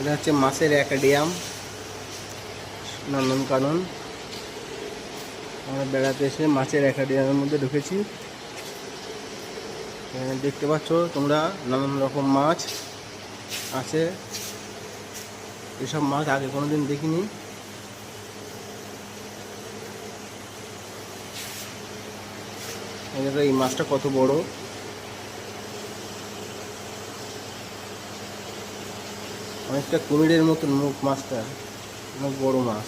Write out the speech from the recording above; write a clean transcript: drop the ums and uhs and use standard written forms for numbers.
এটা হচ্ছে মাছের অ্যাকোয়ারিয়াম নন্দনকানন। আমরা বেড়াতে এসে মাছের অ্যাকোয়ারিয়ামের মধ্যে ঢুকেছি। দেখতে পাচ্ছ তোমরা নানান রকম মাছ আছে। এসব মাছ আগে কোনোদিন দেখিনি। এই মাছটা কত বড়, অনেকটা কুমিরের মতন মুখ মাছটা, অনেক বড় মাছ।